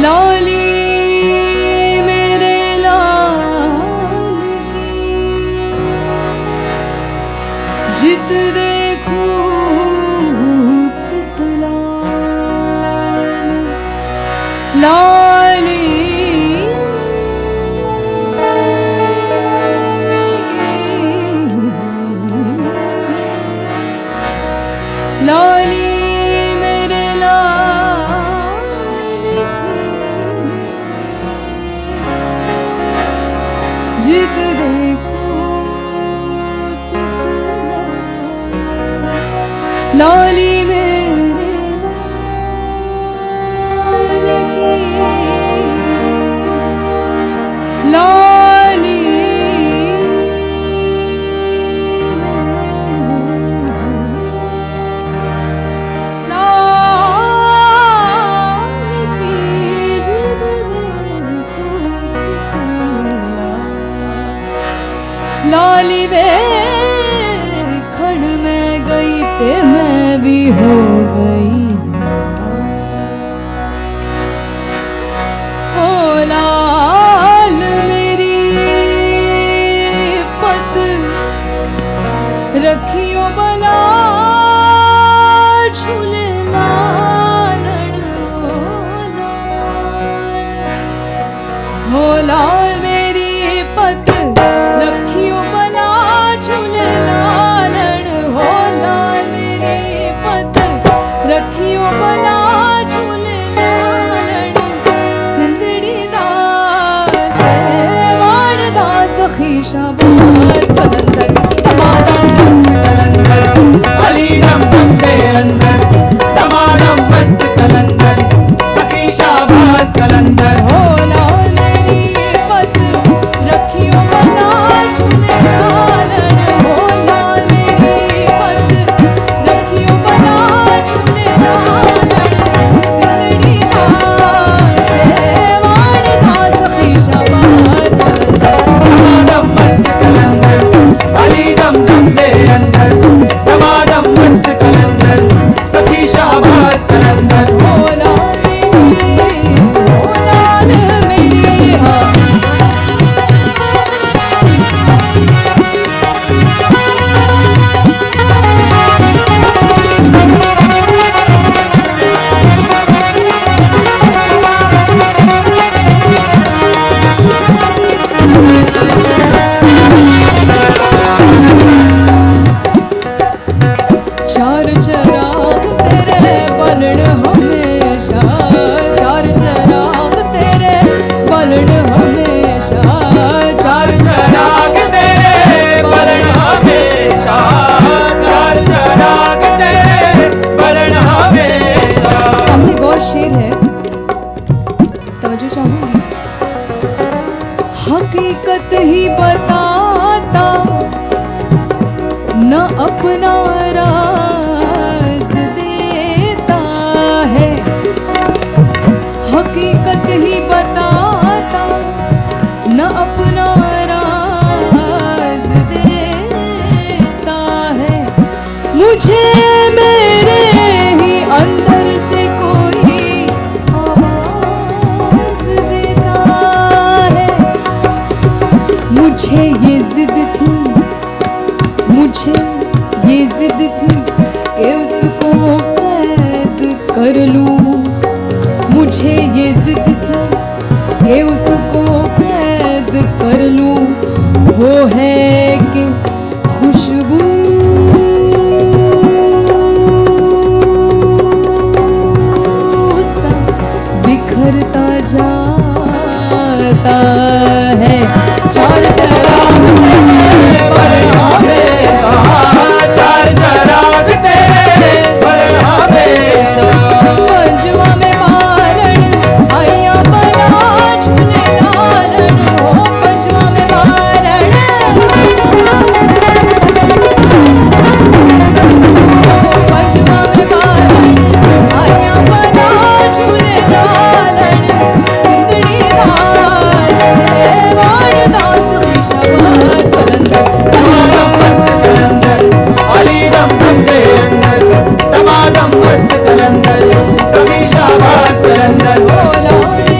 लाली मेरे लाल की जित देखूं तितलान लाली लाली मेरे लाल की जित देखूं तितलान लाली मेरे लाल की लाली लाली वे खड़ में गई ते मैं भी हो गई ओ लाल मेरी पत रखियो बला झूले लालन हो लाल मेरी पत रखियो बला झूले लालन हो लाल मेरी पत रखियो बला झूले लालन सिंदड़ी दास वाण दास सखी शाबाश कलंदर तमादम कलंदर अली दम दम दे अंदर तमादम मस्त कलंदर सखी शाबाश कलंदर हो लाल मेरी पत रखियो बला झूले लालन हो लाल मेरी पत रखियो बला झूले लालन सिंदड़ी दास वाण दास सखी शाबाश कलंदर तमादम मस्त कलंदर अली दम दम दे अंदर तमादम मस्त कलंदर सखी शाबाश कलंदर हो लाल मेरी हाँ चार चराग तेरे बलण हमेशा चार चराग तेरे बलण हमेशा चार चराग तेरे बलण हमेशा चार चराग तेरे बलण हमेशा। सामने गौर शेर है, तवज्जो चाहूंगी। हकीकत ही बताता न अपना राज देता है, हकीकत ही बताता न अपना राज देता है। मुझे मेरे ही अंदर से कोई आवाज देता है। मुझे ये जिद थी, मुझे ये जिद थी कि उसको कैद कर लूं। मुझे ये जिद थी कि उसको कैद कर लूं। वो है कि खुशबू सा बिखरता जाता है। चार चराग तेरे बलण हमेशा, चार चराग तेरे बलण हमेशा। पंजवा में बारण आया बला झूले लालन हो, पंजवा में बारण पंजवा में बारण आया बला झूले लालन सिंदड़ी दास वाण दास शाबाश कलंदर तमादम मस्त कलंदर अली दम दम दे अंदर तमादम मस्त कलंदर सभी शाबाश कलंदर हो लाल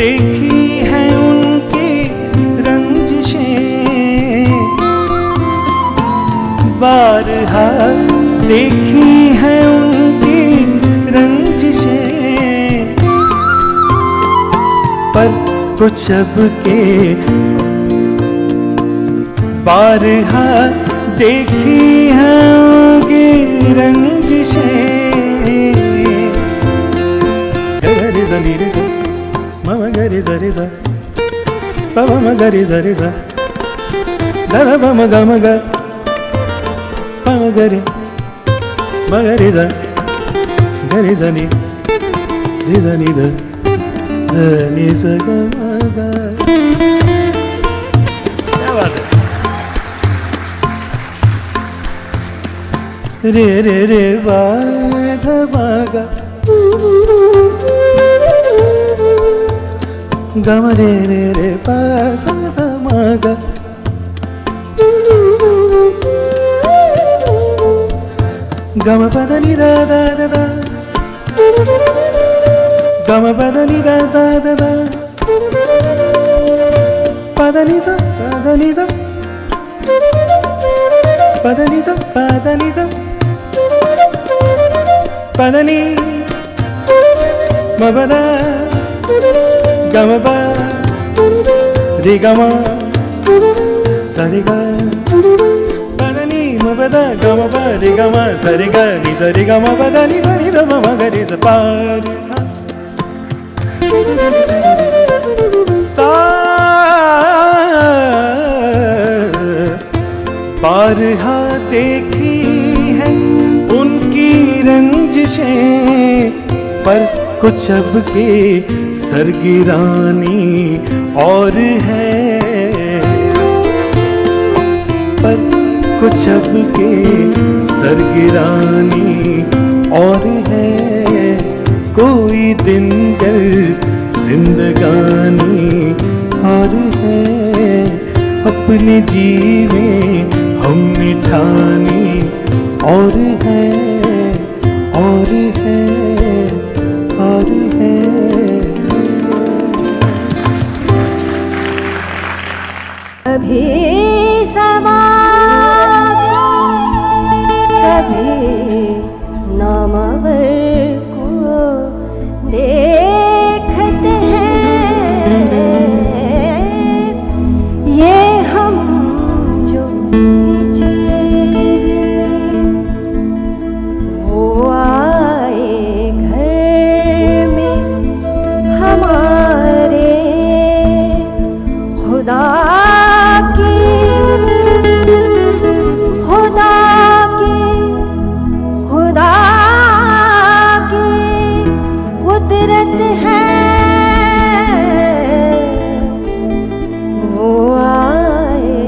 देखी है उनकी रंजिशें, बारहा देखी है उनकी रंजिशें, पर कुछ अब के बारहा देखी है उनकी रंजिशें। गरे सा नी रे सा मम गरे सा रे सा प म गरे सा रे सा द द प म ग म ग प म गरे म गरे सा नी रे सा नी द ध नि सा ग म ग। क्या बात है। रे रे रे वा ध म ग ग म रे रे रे प सा ध म ग ग म प ध नि द द द द ग म प ध नि द द द द प ध नि सा प ध नि सा प ध नि सा प ध नि सा प ध नि म प ध ग म प रे ग म सा रे ग प ध नि म प ध ग म प रे ग म सा रे ग नि सा रे ग म प ध नि सा नि द म म ग रे सा प रे सा बारहा देखी है उनकी रंजिशें, पर कुछ अब के सरगिरानी और है, पर कुछ अब के सरगिरानी और है। कोई दिन कर जिंदगानी और है, अपने जी में हमने ठानी और है, और है, और है। कभी समा कभी नामवर को देखते हैं, ये हम जो हिजर में वो आए घर में हमारे, खुदा की कुदरत है, वो आए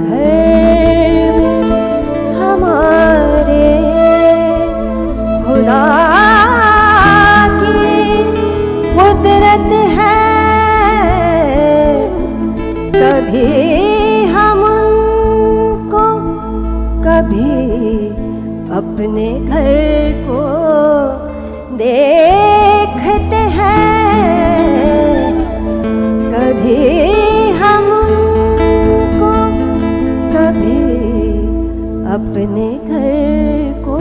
घर में हमारे, खुदा की कुदरत है। कभी हम उनको कभी अपने घर को देखते हैं, कभी हम उनको कभी अपने घर को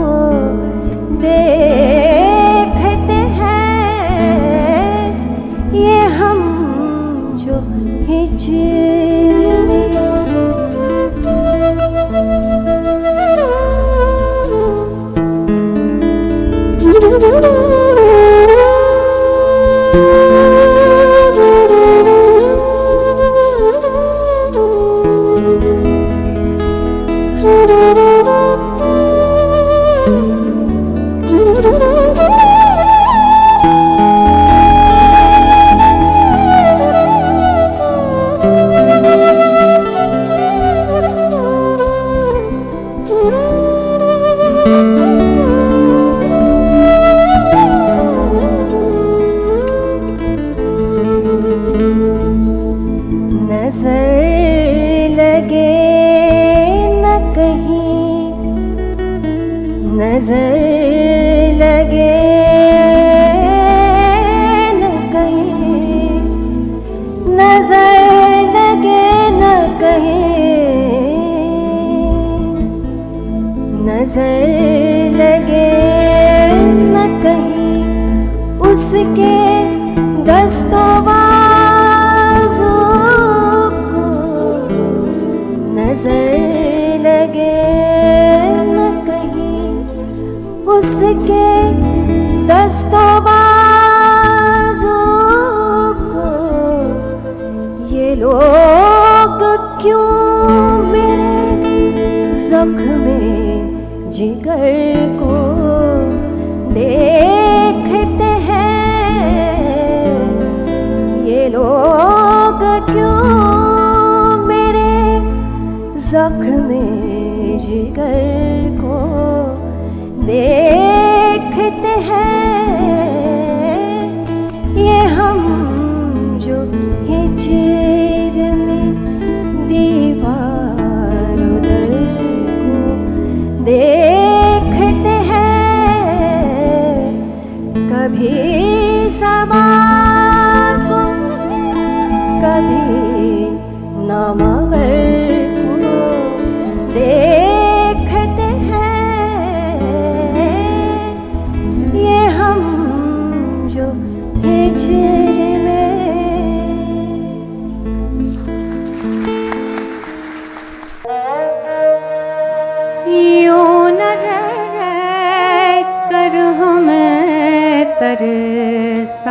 देखते हैं, ये हम जो हिजर में ज़ख्म जिगर को देखते हैं ये हम जो हिजर में दीवार उधर को देखते हैं कभी समा को कभी नामावर को देखते हैं ये हम जो हिजर में। यूं न रह कर हमें तरसाइए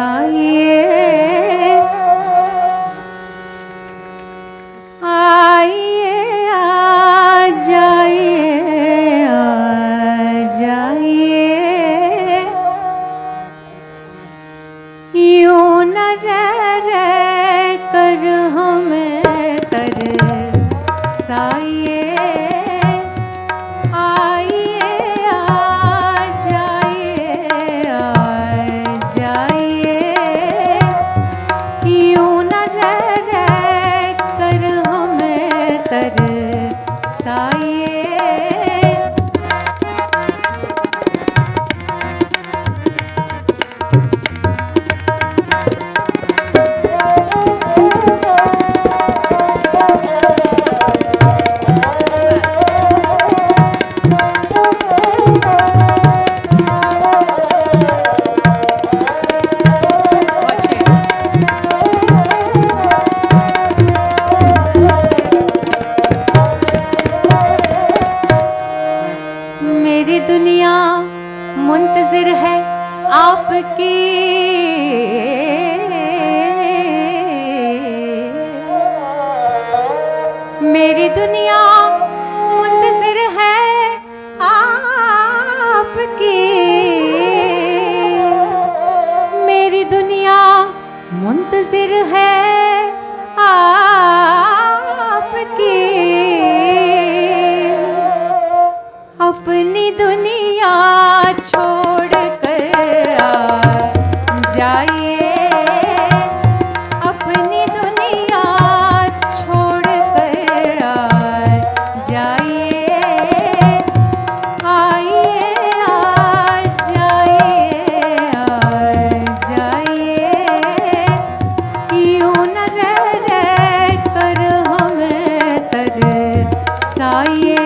मुंतज़िर है आपकी मेरी दुनिया मुंतज़िर है आपकी मेरी दुनिया मुंतज़िर है आपकी अपनी दुनिया छोड़ कर जाइए अपनी दुनिया छोड़ कर जाइए आइए जाइए यूं न रह कर हमें तरसाइए।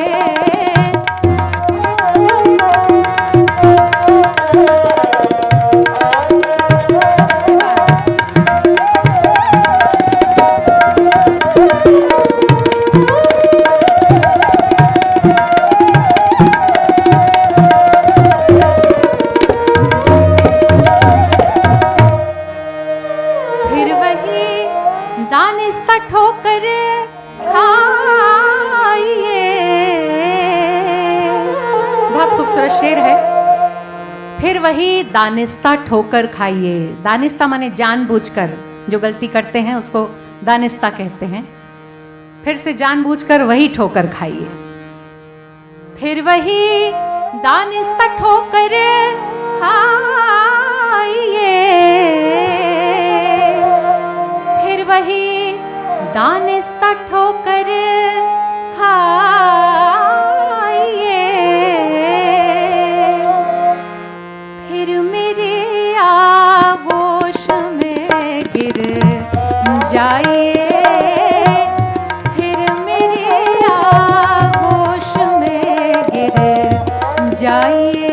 दानिस्ता ठोकर खाइए बहुत खूबसूरत शेर है। फिर वही दानिस्ता ठोकर खाइए। दानिस्ता माने जानबूझकर जो गलती करते हैं उसको दानिस्ता कहते हैं। फिर से जानबूझकर वही ठोकर खाइए। फिर वही दानिस्ता ठोकर खाइए वही दानिस्ता ठोकर खाइए फिर मेरे आगोश में गिर जाइए फिर मेरे आगोश में गिर जाइए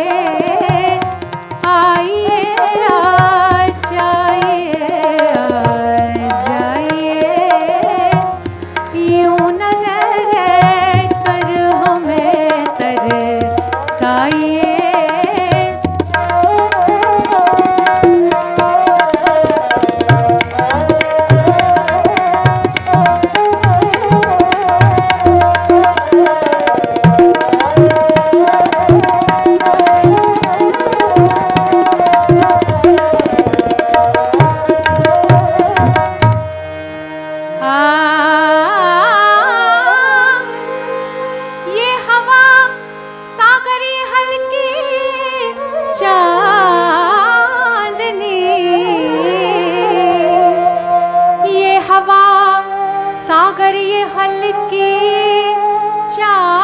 हल्की चाल